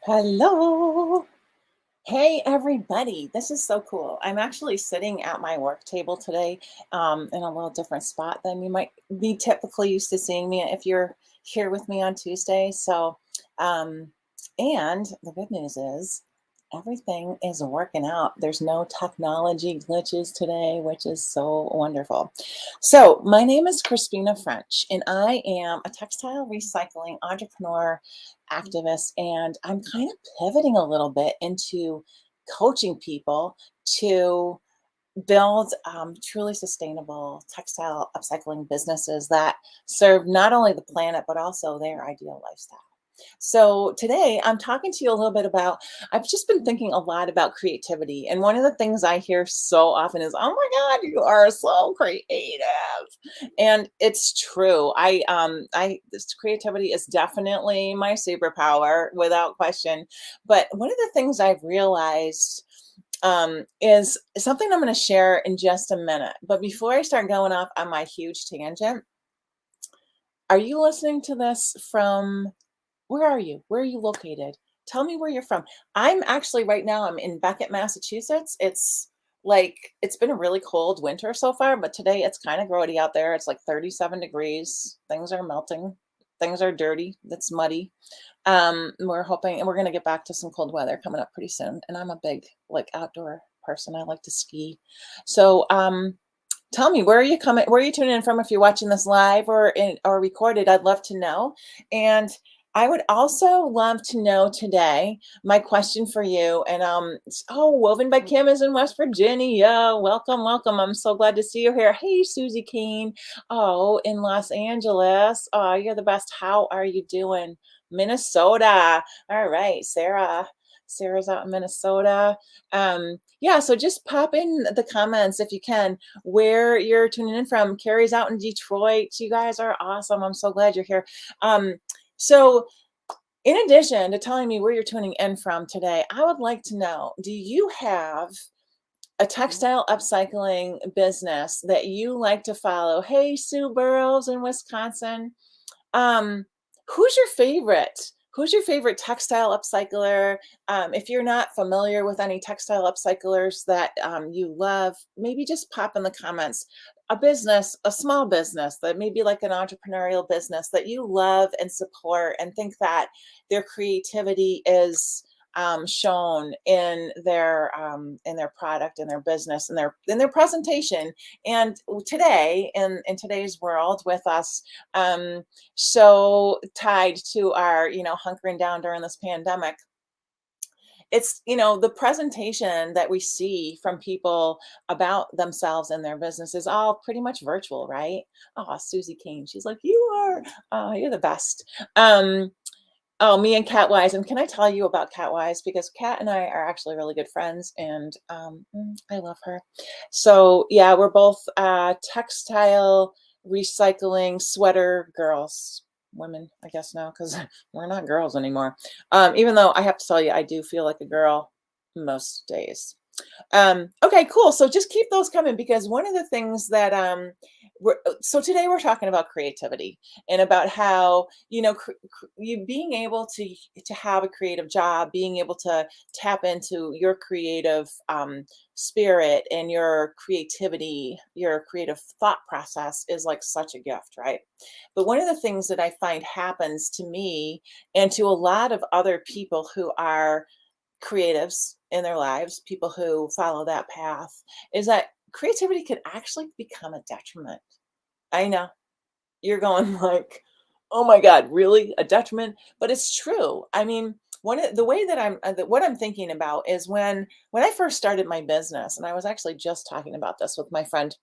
Hello. Hey, everybody. This is so cool. I'm actually sitting at my work table today in a little different spot than you might be typically used to seeing me if you're here with me on Tuesday. Um, and the good news is everything is working out. There's no technology glitches today, which is so wonderful. So, my name is Crispina French, and I am a textile recycling entrepreneur activist, and I'm kind of pivoting a little bit into coaching people to build truly sustainable textile upcycling businesses that serve not only the planet but also their ideal lifestyle. So today I'm talking to you a little bit about, I've just been thinking a lot about creativity. And one of the things I hear so often is, oh my God, you are so creative. And it's true. This creativity is definitely my superpower without question. But one of the things I've realized is something I'm going to share in just a minute. But before I start going off on my huge tangent, are you listening to this from where are you? Where are you located? Tell me where you're from. I'm actually right now, I'm in Beckett, Massachusetts. It's been a really cold winter so far, but today it's kind of grody out there. It's like 37 degrees. Things are melting. Things are dirty. It's muddy. We're hoping, and we're going to get back to some cold weather coming up pretty soon. And I'm a big like outdoor person. I like to ski. So, tell me, where are you coming? Where are you tuning in from? If you're watching this live or recorded, I'd love to know. And I would also love to know today my question for you. And Woven by Kim is in West Virginia. Welcome, welcome. I'm so glad to see you here. Hey, Susie Kane. Oh, in Los Angeles. Oh, you're the best. How are you doing? Minnesota. All right, Sarah. Sarah's out in Minnesota. Yeah, so just pop in the comments if you can where you're tuning in from. Carrie's out in Detroit. You guys are awesome. I'm so glad you're here. So in addition to telling me where you're tuning in from today, I would like to know, do you have a textile upcycling business that you like to follow? Hey, Sue Burrows in Wisconsin. Um, who's your favorite? Who's your favorite textile upcycler? If you're not familiar with any textile upcyclers that you love, maybe just pop in the comments a business, a small business that maybe like an entrepreneurial business that you love and support and think that their creativity is shown in their product, in their business, in their presentation. And today, in today's world, with us so tied to our, hunkering down during this pandemic, it's, the presentation that we see from people about themselves and their business is all pretty much virtual, right? Oh, Susie Kane, she's like, you are, oh, you're the best. Oh, me and Cat Wise. And can I tell you about Cat Wise? Because Cat and I are actually really good friends, and I love her. So yeah, we're both textile recycling sweater girls, women, I guess now, because we're not girls anymore. Even though I have to tell you, I do feel like a girl most days. Okay, cool. So just keep those coming because one of the things that so today we're talking about creativity and about how you being able to have a creative job, being able to tap into your creative spirit and your creativity, your creative thought process is like such a gift, right? But one of the things that I find happens to me and to a lot of other people who are creatives in their lives, people who follow that path, is that creativity could actually become a detriment. I know you're going like, oh my God, really a detriment? But it's true. I mean, the way that what I'm thinking about is when I first started my business, and I was actually just talking about this with my friend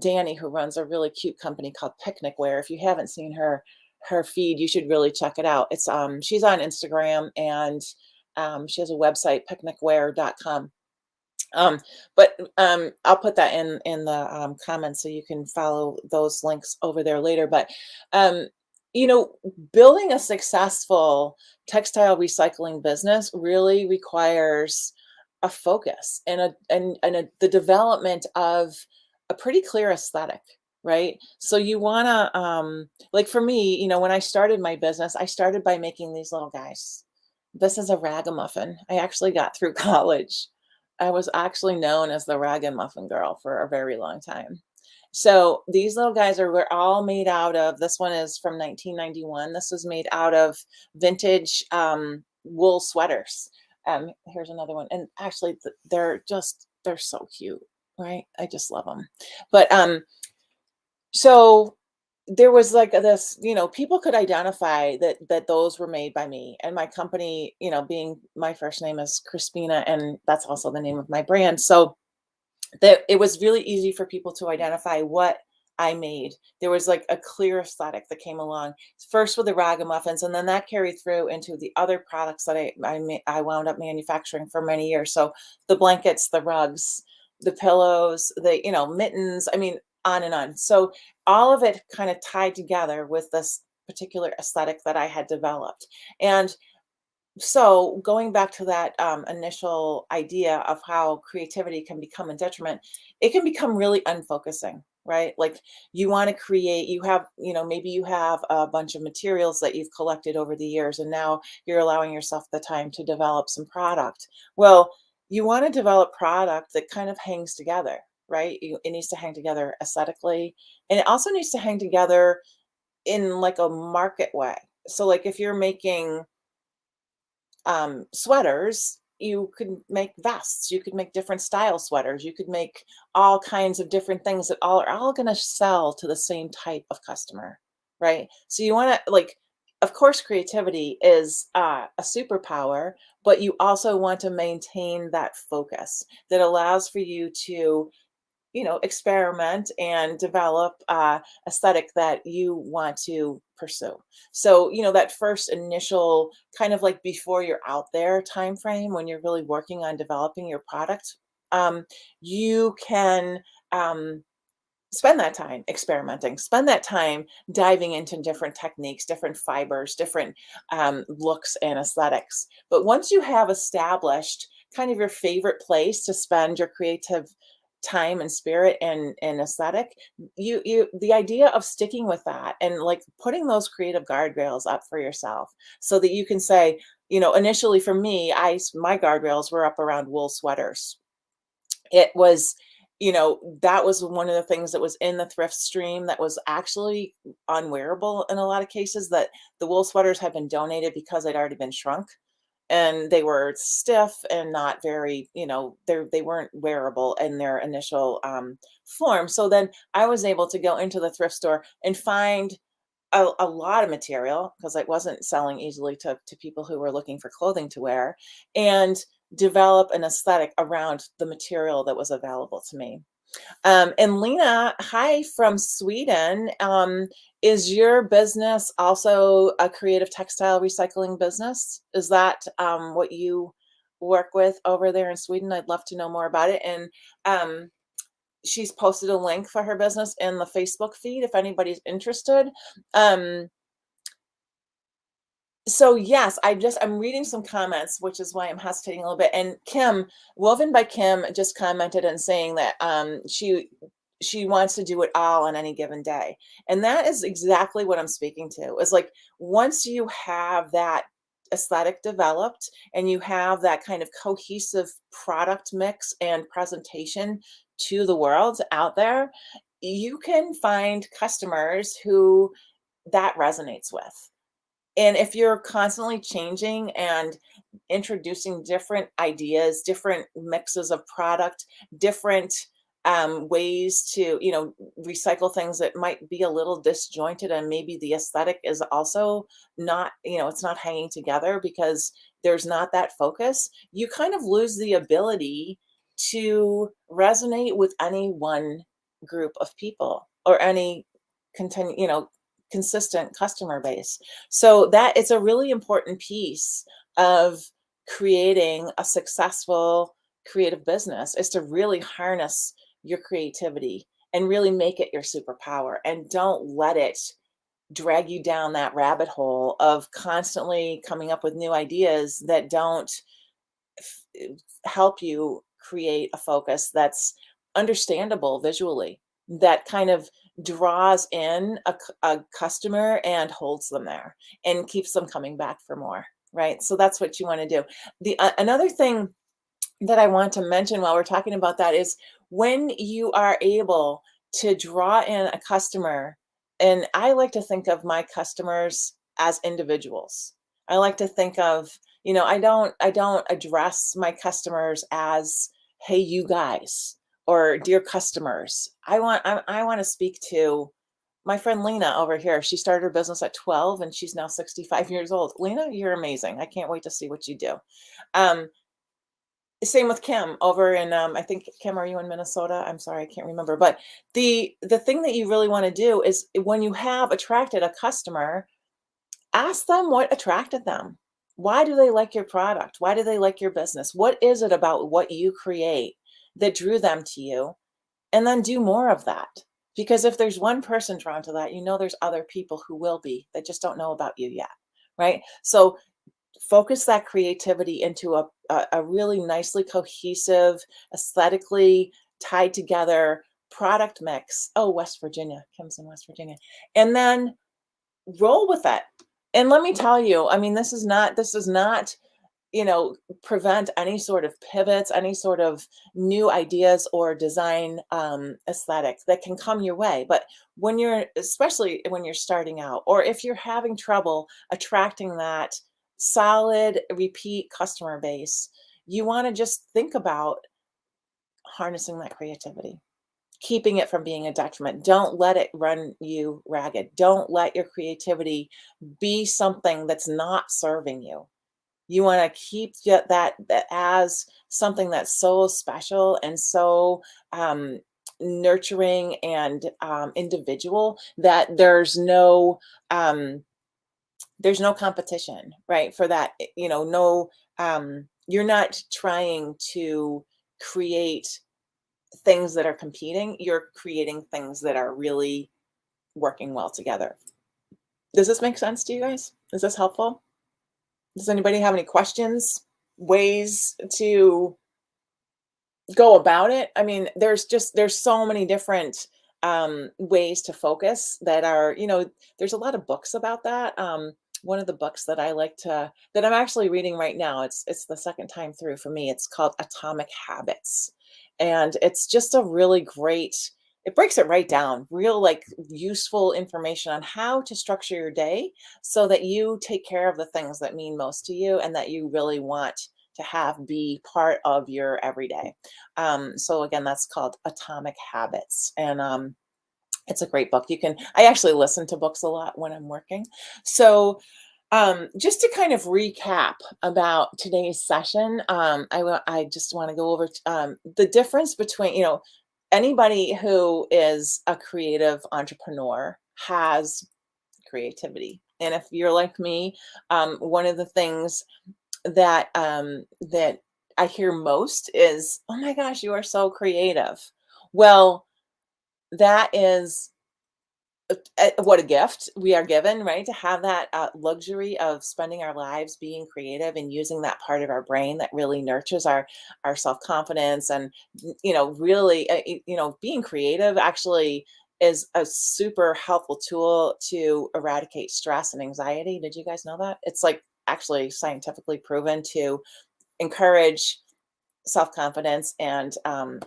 Danny, who runs a really cute company called Picnic Wear. If you haven't seen her feed, you should really check it out. It's she's on Instagram and she has a website, picnicwear.com. But I'll put that in the comments so you can follow those links over there later. But um, you know, building a successful textile recycling business really requires a focus the development of a pretty clear aesthetic. Right. So you want to, like for me, when I started my business, I started by making these little guys. This is a ragamuffin. I actually got through college. I was actually known as the ragamuffin girl for a very long time. So these little guys are were all made out of, this one is from 1991. This was made out of vintage wool sweaters. Here's another one. And actually they're so cute, right? I just love them. But so there was like this, people could identify that those were made by me, and my company, being my first name is Crispina, and that's also the name of my brand. So that it was really easy for people to identify what I made. There was like a clear aesthetic that came along first with the ragamuffins, and then that carried through into the other products that I wound up manufacturing for many years. So the blankets, the rugs, the pillows, the mittens. I mean, on and on. So all of it kind of tied together with this particular aesthetic that I had developed. And so going back to that initial idea of how creativity can become a detriment, it can become really unfocusing, right? Like you want to create, you have, maybe you have a bunch of materials that you've collected over the years, and now you're allowing yourself the time to develop some product. Well, you want to develop product that kind of hangs together, right? It needs to hang together aesthetically, and it also needs to hang together in like a market way. So like if you're making sweaters, you could make vests, you could make different style sweaters, you could make all kinds of different things that all are all going to sell to the same type of customer, right? So you want to like, of course, creativity is a superpower, but you also want to maintain that focus that allows for you to experiment and develop aesthetic that you want to pursue. So, that first initial kind of like before you're out there time frame when you're really working on developing your product, you can spend that time experimenting, spend that time diving into different techniques, different fibers, different looks and aesthetics. But once you have established kind of your favorite place to spend your creative time and spirit and aesthetic, you the idea of sticking with that and like putting those creative guardrails up for yourself so that you can say, initially for me, my guardrails were up around wool sweaters. It was, that was one of the things that was in the thrift stream that was actually unwearable in a lot of cases, that the wool sweaters had been donated because they'd already been shrunk and they were stiff and not very, they weren't wearable in their initial form. So then I was able to go into the thrift store and find a lot of material because it wasn't selling easily to people who were looking for clothing to wear, and develop an aesthetic around the material that was available to me. And Lena, hi from Sweden. Is your business also a creative textile recycling business? Is that what you work with over there in Sweden? I'd love to know more about it. And she's posted a link for her business in the Facebook feed if anybody's interested. Um, so yes, I'm reading some comments, which is why I'm hesitating a little bit. And Kim, Woven by Kim, just commented and saying that she wants to do it all on any given day. And that is exactly what I'm speaking to. Is like once you have that aesthetic developed and you have that kind of cohesive product mix and presentation to the world out there, you can find customers who that resonates with. And if you're constantly changing and introducing different ideas, different mixes of product, different ways to, recycle things that might be a little disjointed, and maybe the aesthetic is also not, it's not hanging together because there's not that focus, you kind of lose the ability to resonate with any one group of people or any consistent customer base. So that it's a really important piece of creating a successful creative business is to really harness your creativity and really make it your superpower, and don't let it drag you down that rabbit hole of constantly coming up with new ideas that don't help you create a focus that's understandable visually, that kind of draws in a customer and holds them there and keeps them coming back for more. right? So that's what you want to do. The another thing that I want to mention while we're talking about that is when you are able to draw in a customer, and I like to think of my customers as individuals. I like to think of, I don't address my customers as, hey, you guys, or dear customers. I want to speak to my friend Lena over here. She started her business at 12 and she's now 65 years old. Lena, you're amazing. I can't wait to see what you do. Um, Same with Kim over in, I think, Kim, are you in Minnesota? I'm sorry, I can't remember. But the thing that you really want to do is when you have attracted a customer, ask them what attracted them. Why do they like your product? Why do they like your business? What is it about what you create that drew them to you? And then do more of that. Because if there's one person drawn to that, there's other people who will be that just don't know about you yet. Right. So focus that creativity into a really nicely cohesive, aesthetically tied together product mix. Oh, West Virginia. Kim's in West Virginia. And then roll with it. And let me tell you, I mean, this is not you know, prevent any sort of pivots, any sort of new ideas or design aesthetic that can come your way. But especially when you're starting out, or if you're having trouble attracting that solid repeat customer base, you want to just think about harnessing that creativity, keeping it from being a detriment. Don't let it run you ragged. Don't let your creativity be something that's not serving you. You wanna keep that as something that's so special and so, nurturing and, individual that um, there's no competition, right, for that, no, you're not trying to create things that are competing, you're creating things that are really working well together. Does this make sense to you guys? Is this helpful? Does anybody have any questions, ways to go about it? I mean, there's so many different ways to focus that are, there's a lot of books about that. One of the books that that I'm actually reading right now, it's the second time through for me. It's called Atomic Habits. And it's just a really great, it breaks it right down, real like useful information on how to structure your day so that you take care of the things that mean most to you and that you really want to have be part of your everyday. So again, that's called Atomic Habits. And it's a great book. I actually listen to books a lot when I'm working. So just to kind of recap about today's session, I just want to go over the difference between, anybody who is a creative entrepreneur has creativity. And if you're like me, one of the things that I hear most is, "Oh my gosh, you are so creative." Well, that is what a gift we are given, right? To have that luxury of spending our lives being creative and using that part of our brain that really nurtures our self confidence and really being creative actually is a super helpful tool to eradicate stress and anxiety. Did you guys know that? It's like actually scientifically proven to encourage self-confidence and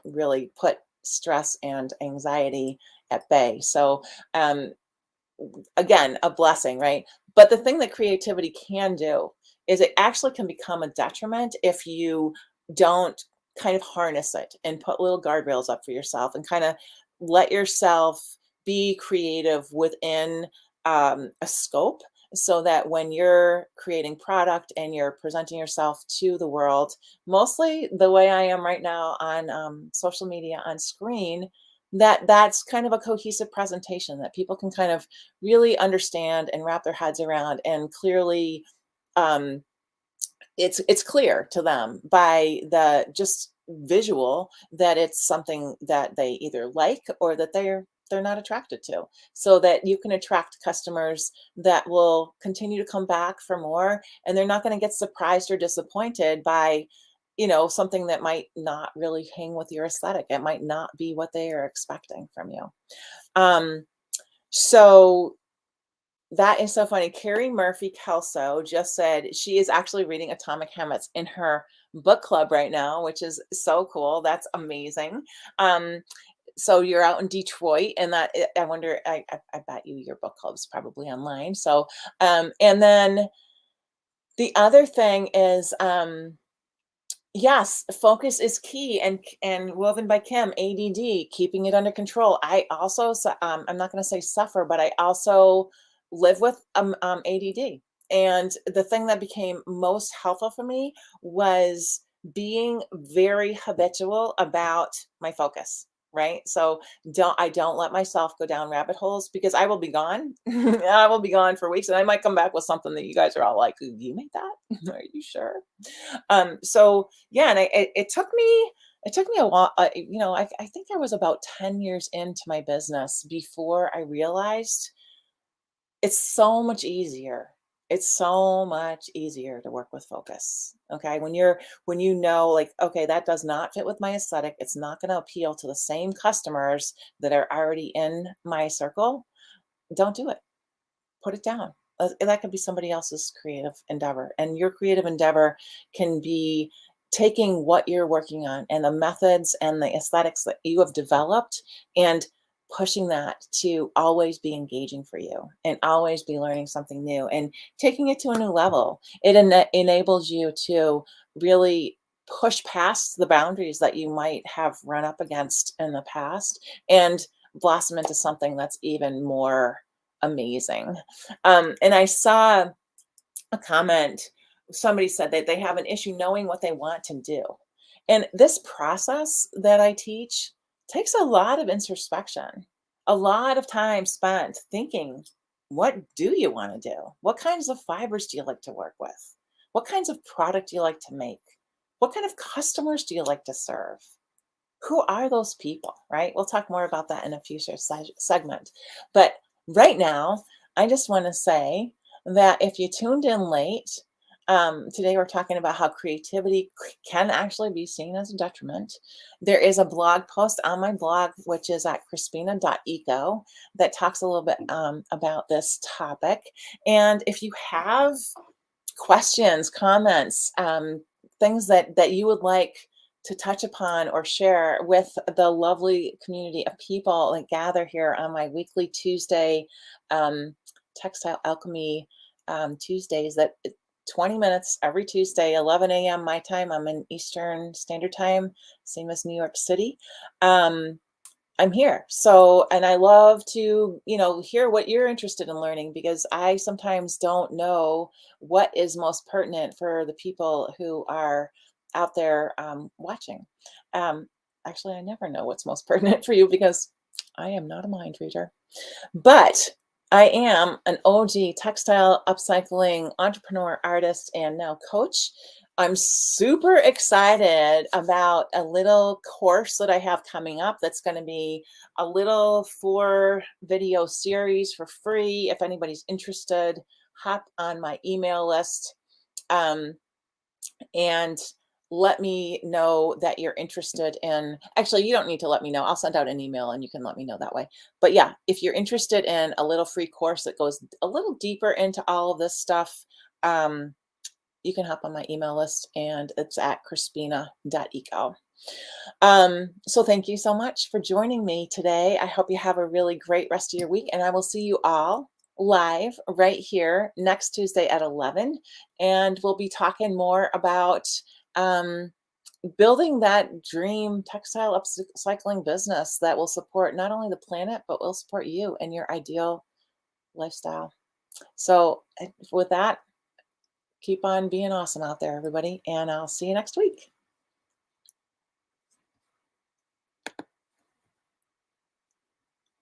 really put stress and anxiety at bay. So um, again, a blessing, right? But the thing that creativity can do is it actually can become a detriment if you don't kind of harness it and put little guardrails up for yourself and kind of let yourself be creative within a scope so that when you're creating product and you're presenting yourself to the world, mostly the way I am right now on social media on screen, that's kind of a cohesive presentation that people can kind of really understand and wrap their heads around and clearly um, it's clear to them by the just visual that it's something that they either like or that they're not attracted to, so that you can attract customers that will continue to come back for more, and they're not going to get surprised or disappointed by something that might not really hang with your aesthetic. It might not be what they are expecting from you. um so That is so funny. Carrie Murphy Kelso just said she is actually reading Atomic Habits in her book club right now, which is so cool. That's amazing. Um, so you're out in Detroit, and I wonder. I bet you your book club's probably online. So, and then the other thing is, yes, focus is key, and woven by Kim, ADD, keeping it under control. I also, I'm not going to say suffer, but I also live with ADD. And the thing that became most helpful for me was being very habitual about my focus. Right. So don't let myself go down rabbit holes because I will be gone. I will be gone for weeks and I might come back with something that you guys are all like, you made that? Are you sure? So yeah, and it took me a while. I think I was about 10 years into my business before I realized it's so much easier. It's so much easier to work with focus. Okay. When you know, like, okay, that does not fit with my aesthetic. It's not going to appeal to the same customers that are already in my circle. Don't do it. Put it down. That could be somebody else's creative endeavor, and your creative endeavor can be taking what you're working on and the methods and the aesthetics that you have developed and pushing that to always be engaging for you and always be learning something new and taking it to a new level. It enables you to really push past the boundaries that you might have run up against in the past and blossom into something that's even more amazing. And I saw a comment, somebody said that they have an issue knowing what they want to do. And this process that I teach takes a lot of introspection, a lot of time spent thinking, what do you want to do? What kinds of fibers do you like to work with? What kinds of product do you like to make? What kind of customers do you like to serve? Who are those people, right? We'll talk more about that in a future segment. But right now, I just want to say that if you tuned in late, today we're talking about how creativity can actually be seen as a detriment. There is a blog post on my blog, which is at crispina.eco, that talks a little bit about this topic. And if you have questions, comments, things that you would like to touch upon or share with the lovely community of people that gather here on my weekly Tuesday textile alchemy Tuesdays, that 20 minutes every Tuesday, 11 a.m. my time. I'm in Eastern Standard Time, same as New York City. I'm here. So, and I love to, hear what you're interested in learning because I sometimes don't know what is most pertinent for the people who are out there watching. Um, Actually, I never know what's most pertinent for you because I am not a mind reader. But I am an OG textile upcycling entrepreneur, artist, and now coach. I'm super excited about a little course that I have coming up that's going to be a little 4 video series for free. If anybody's interested, hop on my email list. And let me know that you're interested in, actually, you don't need to let me know. I'll send out an email and you can let me know that way. But yeah, if you're interested in a little free course that goes a little deeper into all of this stuff, you can hop on my email list and it's at crispina.eco. So thank you so much for joining me today. I hope you have a really great rest of your week, and I will see you all live right here next Tuesday at 11. And we'll be talking more about um, building that dream textile upcycling business that will support not only the planet, but will support you and your ideal lifestyle. So, with that, keep on being awesome out there, everybody. And I'll see you next week.